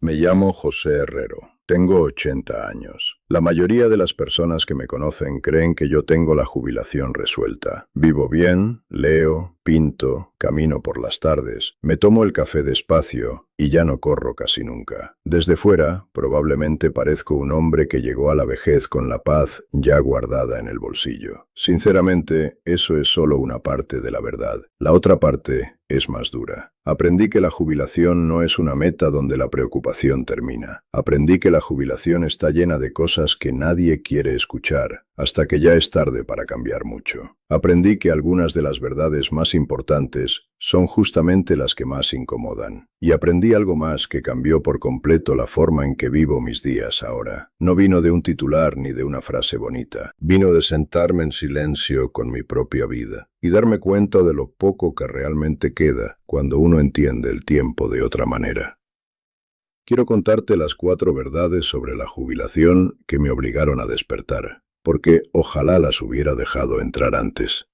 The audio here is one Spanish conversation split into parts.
Me llamo José Herrero. Tengo 80 años. La mayoría de las personas que me conocen creen que yo tengo la jubilación resuelta. Vivo bien, leo, pinto, camino por las tardes, me tomo el café despacio y ya no corro casi nunca. Desde fuera, probablemente parezco un hombre que llegó a la vejez con la paz ya guardada en el bolsillo. Sinceramente, eso es solo una parte de la verdad. La otra parte es más dura. Aprendí que la jubilación no es una meta donde la preocupación termina. Aprendí que la jubilación está llena de cosas que nadie quiere escuchar, hasta que ya es tarde para cambiar mucho. Aprendí que algunas de las verdades más importantes son justamente las que más incomodan. Y aprendí algo más que cambió por completo la forma en que vivo mis días ahora. No vino de un titular ni de una frase bonita. Vino de sentarme en silencio con mi propia vida y darme cuenta de lo poco que realmente queda cuando uno entiende el tiempo de otra manera. Quiero contarte las 4 verdades sobre la jubilación que me obligaron a despertar, porque ojalá las hubiera dejado entrar antes.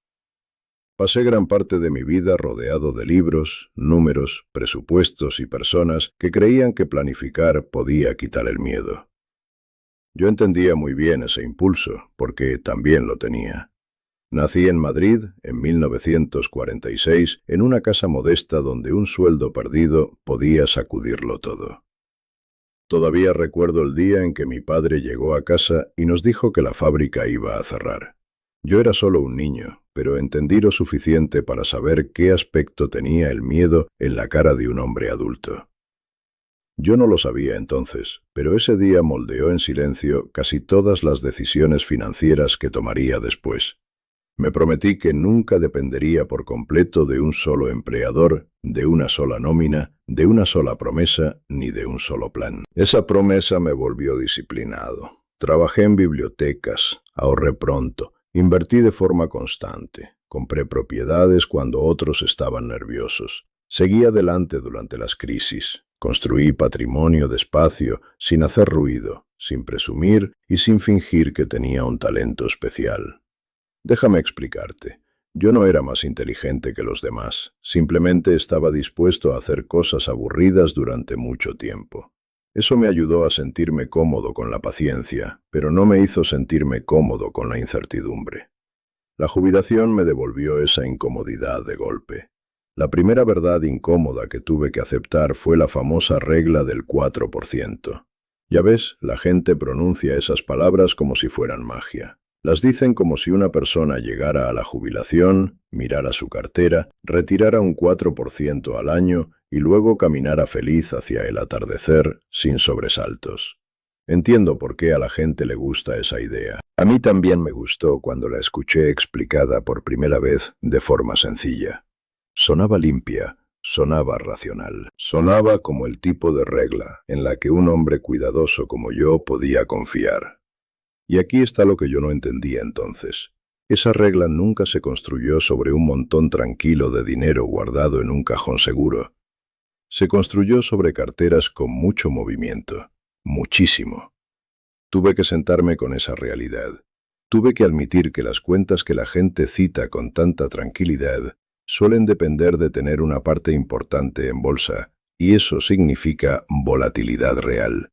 Pasé gran parte de mi vida rodeado de libros, números, presupuestos y personas que creían que planificar podía quitar el miedo. Yo entendía muy bien ese impulso, porque también lo tenía. Nací en Madrid en 1946, en una casa modesta donde un sueldo perdido podía sacudirlo todo. Todavía recuerdo el día en que mi padre llegó a casa y nos dijo que la fábrica iba a cerrar. Yo era solo un niño, pero entendí lo suficiente para saber qué aspecto tenía el miedo en la cara de un hombre adulto. Yo no lo sabía entonces, pero ese día moldeó en silencio casi todas las decisiones financieras que tomaría después. Me prometí que nunca dependería por completo de un solo empleador, de una sola nómina, de una sola promesa, ni de un solo plan. Esa promesa me volvió disciplinado. Trabajé en bibliotecas, ahorré pronto, invertí de forma constante, compré propiedades cuando otros estaban nerviosos. Seguí adelante durante las crisis, construí patrimonio despacio, sin hacer ruido, sin presumir y sin fingir que tenía un talento especial. Déjame explicarte. Yo no era más inteligente que los demás, simplemente estaba dispuesto a hacer cosas aburridas durante mucho tiempo. Eso me ayudó a sentirme cómodo con la paciencia, pero no me hizo sentirme cómodo con la incertidumbre. La jubilación me devolvió esa incomodidad de golpe. La primera verdad incómoda que tuve que aceptar fue la famosa regla del 4%. Ya ves, la gente pronuncia esas palabras como si fueran magia. Las dicen como si una persona llegara a la jubilación, mirara su cartera, retirara un 4% al año y luego caminara feliz hacia el atardecer sin sobresaltos. Entiendo por qué a la gente le gusta esa idea. A mí también me gustó cuando la escuché explicada por primera vez de forma sencilla. Sonaba limpia, sonaba racional, sonaba como el tipo de regla en la que un hombre cuidadoso como yo podía confiar. Y aquí está lo que yo no entendía entonces. Esa regla nunca se construyó sobre un montón tranquilo de dinero guardado en un cajón seguro. Se construyó sobre carteras con mucho movimiento, muchísimo. Tuve que sentarme con esa realidad. Tuve que admitir que las cuentas que la gente cita con tanta tranquilidad suelen depender de tener una parte importante en bolsa, y eso significa volatilidad real.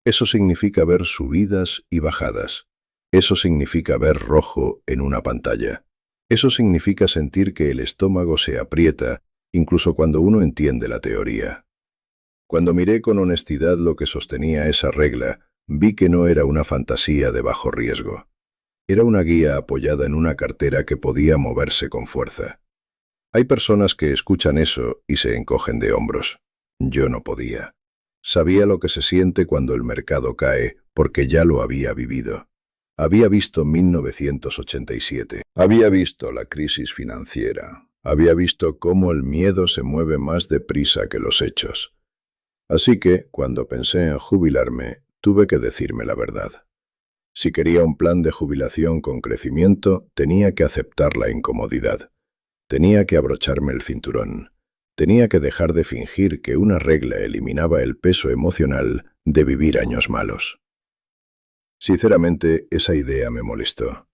Eso significa ver subidas y bajadas. Eso significa ver rojo en una pantalla. Eso significa sentir que el estómago se aprieta, incluso cuando uno entiende la teoría. Cuando miré con honestidad lo que sostenía esa regla, vi que no era una fantasía de bajo riesgo. Era una guía apoyada en una cartera que podía moverse con fuerza. Hay personas que escuchan eso y se encogen de hombros. Yo no podía. Sabía lo que se siente cuando el mercado cae, porque ya lo había vivido. Había visto 1987. Había visto la crisis financiera. Había visto cómo el miedo se mueve más deprisa que los hechos. Así que, cuando pensé en jubilarme, tuve que decirme la verdad. Si quería un plan de jubilación con crecimiento, tenía que aceptar la incomodidad. Tenía que abrocharme el cinturón. Tenía que dejar de fingir que una regla eliminaba el peso emocional de vivir años malos. Sinceramente, esa idea me molestó.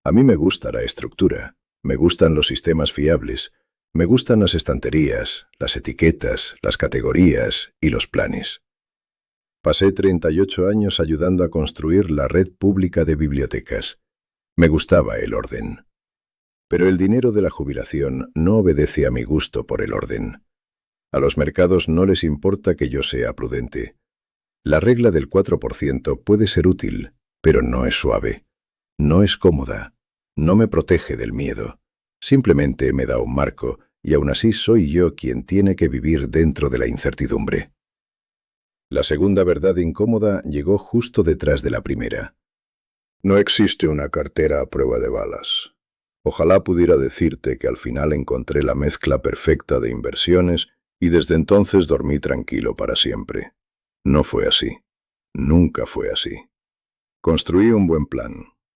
A mí me gusta la estructura, me gustan los sistemas fiables, me gustan las estanterías, las etiquetas, las categorías y los planes. Pasé 38 años ayudando a construir la red pública de bibliotecas. Me gustaba el orden. Pero el dinero de la jubilación no obedece a mi gusto por el orden. A los mercados no les importa que yo sea prudente. La regla del 4% puede ser útil, pero no es suave. No es cómoda. No me protege del miedo. Simplemente me da un marco, y aún así soy yo quien tiene que vivir dentro de la incertidumbre. La segunda verdad incómoda llegó justo detrás de la primera. No existe una cartera a prueba de balas. Ojalá pudiera decirte que al final encontré la mezcla perfecta de inversiones y desde entonces dormí tranquilo para siempre. No fue así. Nunca fue así. Construí un buen plan.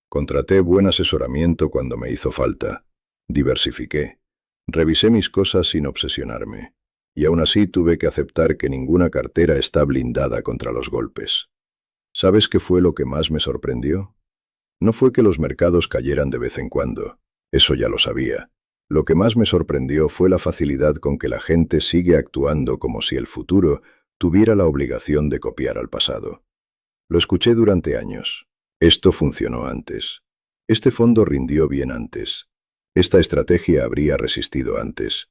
Contraté buen asesoramiento cuando me hizo falta. Diversifiqué. Revisé mis cosas sin obsesionarme. Y aún así tuve que aceptar que ninguna cartera está blindada contra los golpes. ¿Sabes qué fue lo que más me sorprendió? No fue que los mercados cayeran de vez en cuando. Eso ya lo sabía. Lo que más me sorprendió fue la facilidad con que la gente sigue actuando como si el futuro tuviera la obligación de copiar al pasado. Lo escuché durante años. Esto funcionó antes. Este fondo rindió bien antes. Esta estrategia habría resistido antes.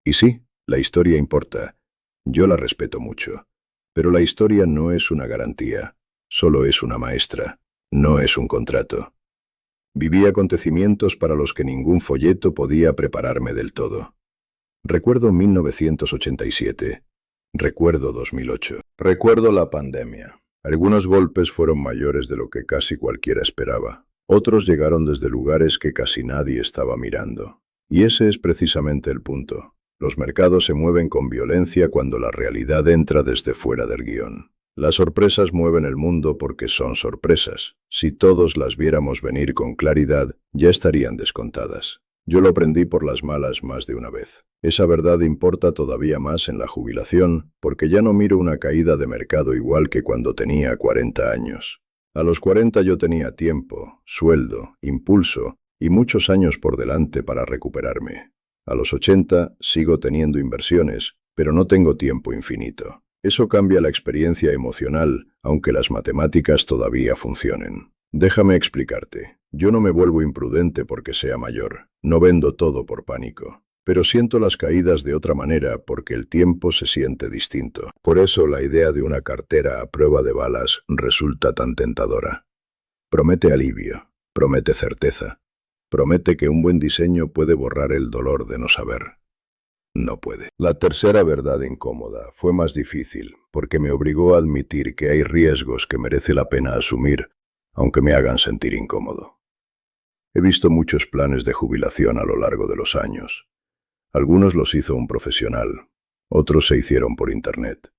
Y sí, la historia importa. Yo la respeto mucho. Pero la historia no es una garantía. Solo es una maestra. No es un contrato. Viví acontecimientos para los que ningún folleto podía prepararme del todo. Recuerdo 1987. Recuerdo 2008. Recuerdo la pandemia. Algunos golpes fueron mayores de lo que casi cualquiera esperaba. Otros llegaron desde lugares que casi nadie estaba mirando. Y ese es precisamente el punto. Los mercados se mueven con violencia cuando la realidad entra desde fuera del guión. Las sorpresas mueven el mundo porque son sorpresas. Si todos las viéramos venir con claridad, ya estarían descontadas. Yo lo aprendí por las malas más de una vez. Esa verdad importa todavía más en la jubilación, porque ya no miro una caída de mercado igual que cuando tenía 40 años. A los 40 yo tenía tiempo, sueldo, impulso y muchos años por delante para recuperarme. A los 80 sigo teniendo inversiones, pero no tengo tiempo infinito. Eso cambia la experiencia emocional, aunque las matemáticas todavía funcionen. Déjame explicarte. Yo no me vuelvo imprudente porque sea mayor. No vendo todo por pánico. Pero siento las caídas de otra manera porque el tiempo se siente distinto. Por eso la idea de una cartera a prueba de balas resulta tan tentadora. Promete alivio, promete certeza, promete que un buen diseño puede borrar el dolor de no saber. No puede. La tercera verdad incómoda fue más difícil porque me obligó a admitir que hay riesgos que merece la pena asumir, aunque me hagan sentir incómodo. He visto muchos planes de jubilación a lo largo de los años. Algunos los hizo un profesional, otros se hicieron por internet.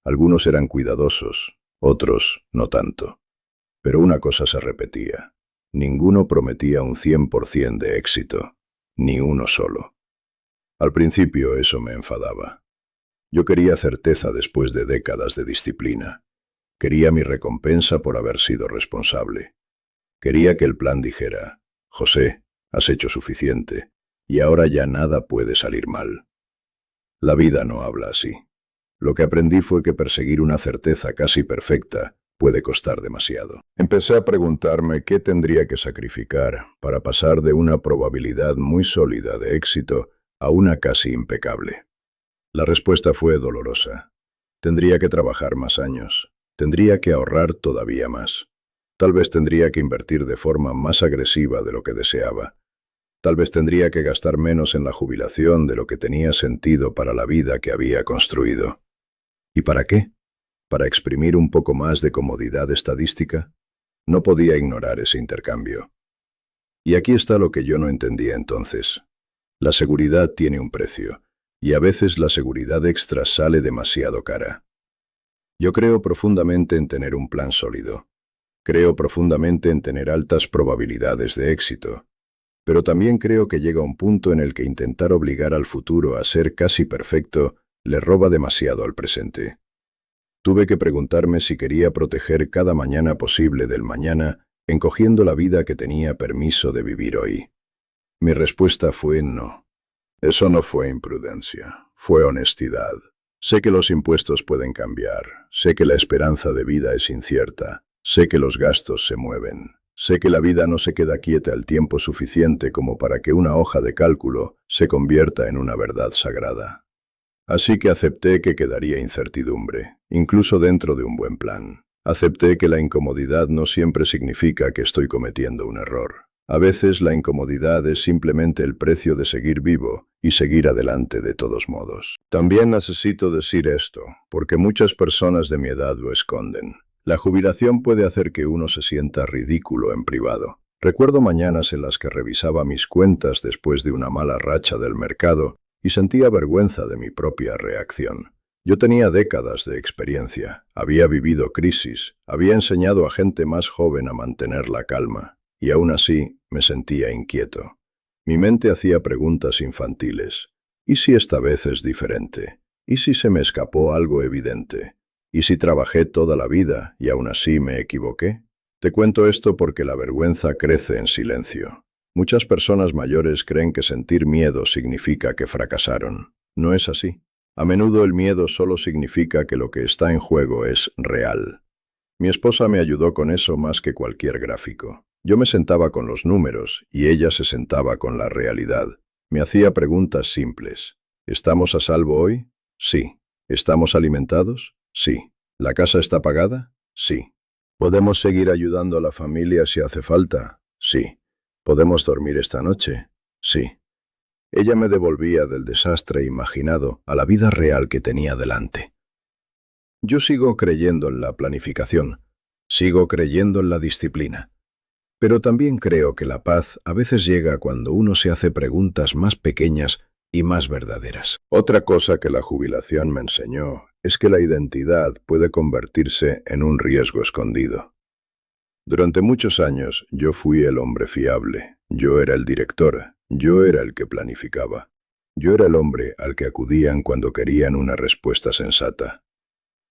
Algunos eran cuidadosos, otros no tanto. Pero una cosa se repetía. Ninguno prometía un 100% de éxito, ni uno solo. Al principio eso me enfadaba. Yo quería certeza después de décadas de disciplina. Quería mi recompensa por haber sido responsable. Quería que el plan dijera, José, has hecho suficiente, y ahora ya nada puede salir mal. La vida no habla así. Lo que aprendí fue que perseguir una certeza casi perfecta puede costar demasiado. Empecé a preguntarme qué tendría que sacrificar para pasar de una probabilidad muy sólida de éxito a una casi impecable. La respuesta fue dolorosa. Tendría que trabajar más años. Tendría que ahorrar todavía más. Tal vez tendría que invertir de forma más agresiva de lo que deseaba. Tal vez tendría que gastar menos en la jubilación de lo que tenía sentido para la vida que había construido. ¿Y para qué? ¿Para exprimir un poco más de comodidad estadística? No podía ignorar ese intercambio. Y aquí está lo que yo no entendía entonces. La seguridad tiene un precio, y a veces la seguridad extra sale demasiado cara. Yo creo profundamente en tener un plan sólido. Creo profundamente en tener altas probabilidades de éxito. Pero también creo que llega un punto en el que intentar obligar al futuro a ser casi perfecto le roba demasiado al presente. Tuve que preguntarme si quería proteger cada mañana posible del mañana, encogiendo la vida que tenía permiso de vivir hoy. Mi respuesta fue no. Eso no fue imprudencia, fue honestidad. Sé que los impuestos pueden cambiar, sé que la esperanza de vida es incierta, sé que los gastos se mueven, sé que la vida no se queda quieta el tiempo suficiente como para que una hoja de cálculo se convierta en una verdad sagrada. Así que acepté que quedaría incertidumbre, incluso dentro de un buen plan. Acepté que la incomodidad no siempre significa que estoy cometiendo un error. A veces la incomodidad es simplemente el precio de seguir vivo y seguir adelante de todos modos. También necesito decir esto, porque muchas personas de mi edad lo esconden. La jubilación puede hacer que uno se sienta ridículo en privado. Recuerdo mañanas en las que revisaba mis cuentas después de una mala racha del mercado y sentía vergüenza de mi propia reacción. Yo tenía décadas de experiencia, había vivido crisis, había enseñado a gente más joven a mantener la calma, y aún así me sentía inquieto. Mi mente hacía preguntas infantiles. ¿Y si esta vez es diferente? ¿Y si se me escapó algo evidente? ¿Y si trabajé toda la vida y aún así me equivoqué? Te cuento esto porque la vergüenza crece en silencio. Muchas personas mayores creen que sentir miedo significa que fracasaron. No es así. A menudo el miedo solo significa que lo que está en juego es real. Mi esposa me ayudó con eso más que cualquier gráfico. Yo me sentaba con los números y ella se sentaba con la realidad. Me hacía preguntas simples. ¿Estamos a salvo hoy? Sí. ¿Estamos alimentados? Sí. ¿La casa está pagada? Sí. ¿Podemos seguir ayudando a la familia si hace falta? Sí. ¿Podemos dormir esta noche? Sí. Ella me devolvía del desastre imaginado a la vida real que tenía delante. Yo sigo creyendo en la planificación, sigo creyendo en la disciplina, pero también creo que la paz a veces llega cuando uno se hace preguntas más pequeñas y más verdaderas. Otra cosa que la jubilación me enseñó es que la identidad puede convertirse en un riesgo escondido. Durante muchos años yo fui el hombre fiable, yo era el director, yo era el que planificaba. Yo era el hombre al que acudían cuando querían una respuesta sensata.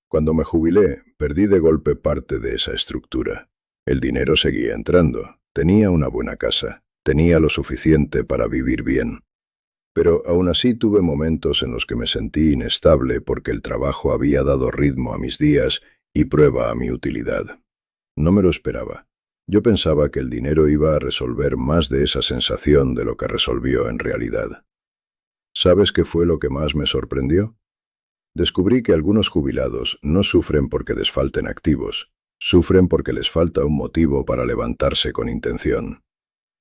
Cuando me jubilé, perdí de golpe parte de esa estructura. El dinero seguía entrando, tenía una buena casa, tenía lo suficiente para vivir bien. Pero aún así tuve momentos en los que me sentí inestable porque el trabajo había dado ritmo a mis días y prueba a mi utilidad. No me lo esperaba. Yo pensaba que el dinero iba a resolver más de esa sensación de lo que resolvió en realidad. ¿Sabes qué fue lo que más me sorprendió? Descubrí que algunos jubilados no sufren porque les falten activos, sufren porque les falta un motivo para levantarse con intención.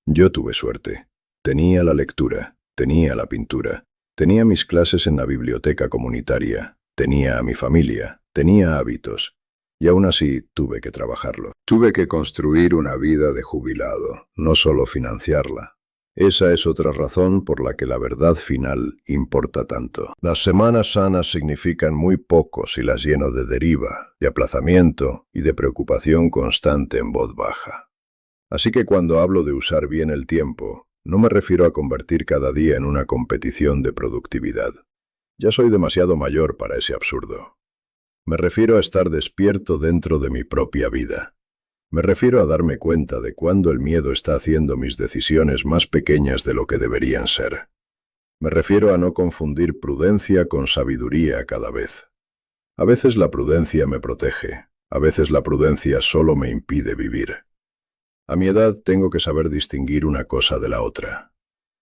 Yo tuve suerte. Tenía la lectura, tenía la pintura, tenía mis clases en la biblioteca comunitaria, tenía a mi familia, tenía hábitos. Y aún así tuve que trabajarlo. Tuve que construir una vida de jubilado, no solo financiarla. Esa es otra razón por la que la verdad final importa tanto. Las semanas sanas significan muy poco si las lleno de deriva, de aplazamiento y de preocupación constante en voz baja. Así que cuando hablo de usar bien el tiempo, no me refiero a convertir cada día en una competición de productividad. Ya soy demasiado mayor para ese absurdo. Me refiero a estar despierto dentro de mi propia vida. Me refiero a darme cuenta de cuándo el miedo está haciendo mis decisiones más pequeñas de lo que deberían ser. Me refiero a no confundir prudencia con sabiduría cada vez. A veces la prudencia me protege, a veces la prudencia solo me impide vivir. A mi edad tengo que saber distinguir una cosa de la otra.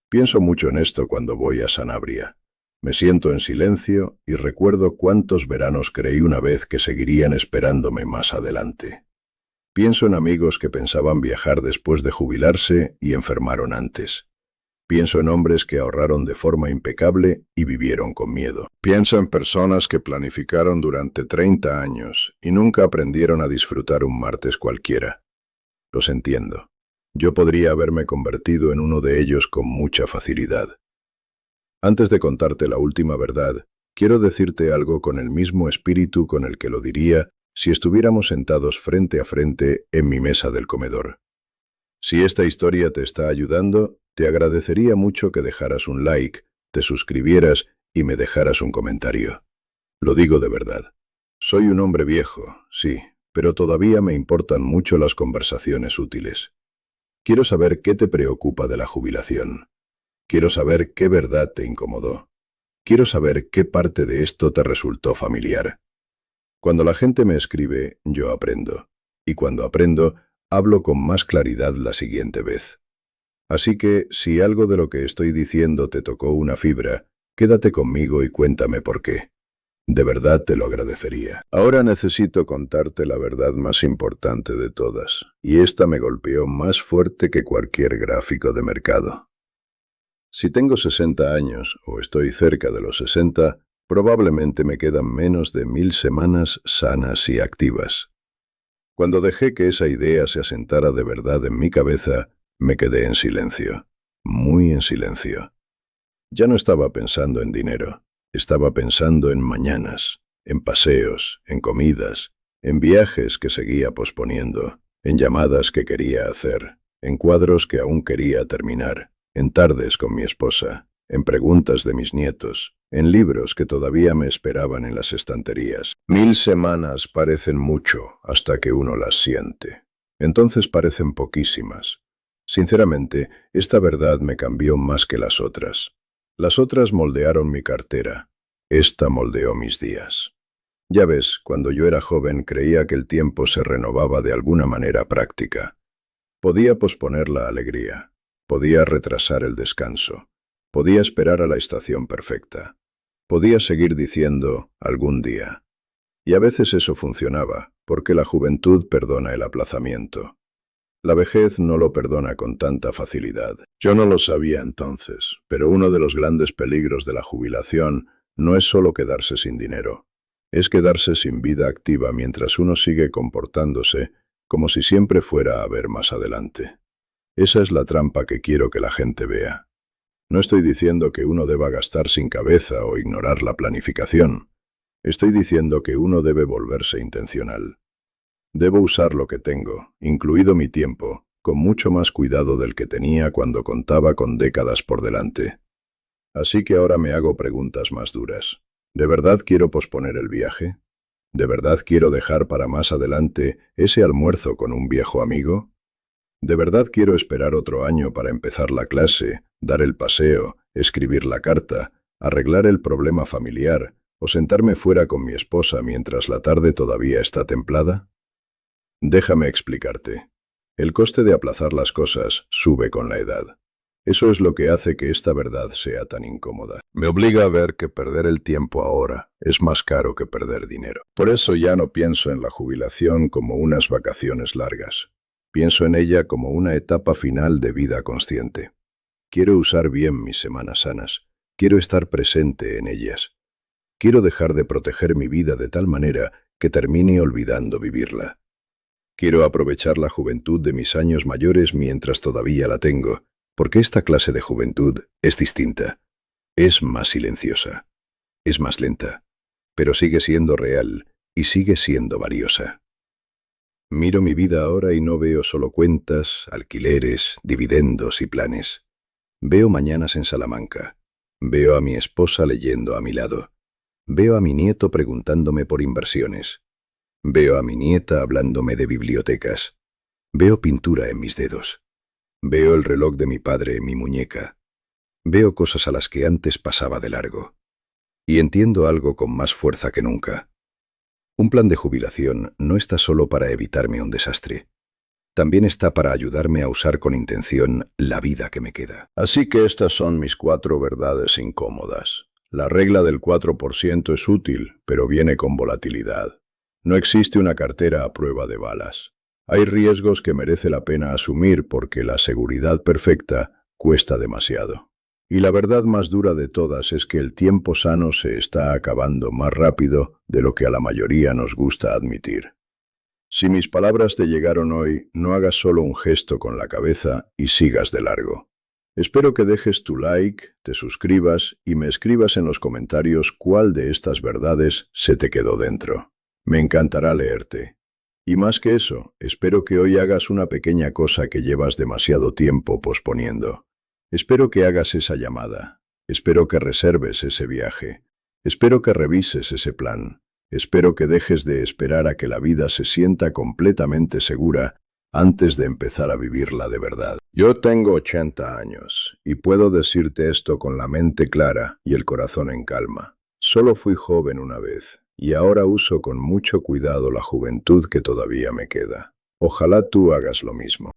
Pienso mucho en esto cuando voy a Sanabria. Me siento en silencio y recuerdo cuántos veranos creí una vez que seguirían esperándome más adelante. Pienso en amigos que pensaban viajar después de jubilarse y enfermaron antes. Pienso en hombres que ahorraron de forma impecable y vivieron con miedo. Pienso en personas que planificaron durante 30 años y nunca aprendieron a disfrutar un martes cualquiera. Los entiendo. Yo podría haberme convertido en uno de ellos con mucha facilidad. Antes de contarte la última verdad, quiero decirte algo con el mismo espíritu con el que lo diría si estuviéramos sentados frente a frente en mi mesa del comedor. Si esta historia te está ayudando, te agradecería mucho que dejaras un like, te suscribieras y me dejaras un comentario. Lo digo de verdad. Soy un hombre viejo, sí, pero todavía me importan mucho las conversaciones útiles. Quiero saber qué te preocupa de la jubilación. Quiero saber qué verdad te incomodó. Quiero saber qué parte de esto te resultó familiar. Cuando la gente me escribe, yo aprendo. Y cuando aprendo, hablo con más claridad la siguiente vez. Así que, si algo de lo que estoy diciendo te tocó una fibra, quédate conmigo y cuéntame por qué. De verdad te lo agradecería. Ahora necesito contarte la verdad más importante de todas, y esta me golpeó más fuerte que cualquier gráfico de mercado. Si tengo 60 años, o estoy cerca de los 60, probablemente me quedan menos de 1000 semanas sanas y activas. Cuando dejé que esa idea se asentara de verdad en mi cabeza, me quedé en silencio, muy en silencio. Ya no estaba pensando en dinero, estaba pensando en mañanas, en paseos, en comidas, en viajes que seguía posponiendo, en llamadas que quería hacer, en cuadros que aún quería terminar, en tardes con mi esposa, en preguntas de mis nietos, en libros que todavía me esperaban en las estanterías. 1000 semanas parecen mucho hasta que uno las siente. Entonces parecen poquísimas. Sinceramente, esta verdad me cambió más que las otras. Las otras moldearon mi cartera. Esta moldeó mis días. Ya ves, cuando yo era joven creía que el tiempo se renovaba de alguna manera práctica. Podía posponer la alegría. Podía retrasar el descanso. Podía esperar a la estación perfecta. Podía seguir diciendo algún día. Y a veces eso funcionaba, porque la juventud perdona el aplazamiento. La vejez no lo perdona con tanta facilidad. Yo no lo sabía entonces, pero uno de los grandes peligros de la jubilación no es solo quedarse sin dinero. Es quedarse sin vida activa mientras uno sigue comportándose como si siempre fuera a ver más adelante. Esa es la trampa que quiero que la gente vea. No estoy diciendo que uno deba gastar sin cabeza o ignorar la planificación. Estoy diciendo que uno debe volverse intencional. Debo usar lo que tengo, incluido mi tiempo, con mucho más cuidado del que tenía cuando contaba con décadas por delante. Así que ahora me hago preguntas más duras. ¿De verdad quiero posponer el viaje? ¿De verdad quiero dejar para más adelante ese almuerzo con un viejo amigo? ¿De verdad quiero esperar otro año para empezar la clase, dar el paseo, escribir la carta, arreglar el problema familiar o sentarme fuera con mi esposa mientras la tarde todavía está templada? Déjame explicarte. El coste de aplazar las cosas sube con la edad. Eso es lo que hace que esta verdad sea tan incómoda. Me obliga a ver que perder el tiempo ahora es más caro que perder dinero. Por eso ya no pienso en la jubilación como unas vacaciones largas. Pienso en ella como una etapa final de vida consciente. Quiero usar bien mis semanas sanas. Quiero estar presente en ellas. Quiero dejar de proteger mi vida de tal manera que termine olvidando vivirla. Quiero aprovechar la juventud de mis años mayores mientras todavía la tengo, porque esta clase de juventud es distinta. Es más silenciosa, es más lenta, pero sigue siendo real y sigue siendo valiosa. Miro mi vida ahora y no veo solo cuentas, alquileres, dividendos y planes. Veo mañanas en Salamanca. Veo a mi esposa leyendo a mi lado. Veo a mi nieto preguntándome por inversiones. Veo a mi nieta hablándome de bibliotecas. Veo pintura en mis dedos. Veo el reloj de mi padre en mi muñeca. Veo cosas a las que antes pasaba de largo. Y entiendo algo con más fuerza que nunca. Un plan de jubilación no está solo para evitarme un desastre. También está para ayudarme a usar con intención la vida que me queda. Así que estas son mis 4 verdades incómodas. La regla del 4% es útil, pero viene con volatilidad. No existe una cartera a prueba de balas. Hay riesgos que merece la pena asumir porque la seguridad perfecta cuesta demasiado. Y la verdad más dura de todas es que el tiempo sano se está acabando más rápido de lo que a la mayoría nos gusta admitir. Si mis palabras te llegaron hoy, no hagas solo un gesto con la cabeza y sigas de largo. Espero que dejes tu like, te suscribas y me escribas en los comentarios cuál de estas verdades se te quedó dentro. Me encantará leerte. Y más que eso, espero que hoy hagas una pequeña cosa que llevas demasiado tiempo posponiendo. Espero que hagas esa llamada. Espero que reserves ese viaje. Espero que revises ese plan. Espero que dejes de esperar a que la vida se sienta completamente segura antes de empezar a vivirla de verdad. Yo tengo 80 años y puedo decirte esto con la mente clara y el corazón en calma. Solo fui joven una vez y ahora uso con mucho cuidado la juventud que todavía me queda. Ojalá tú hagas lo mismo.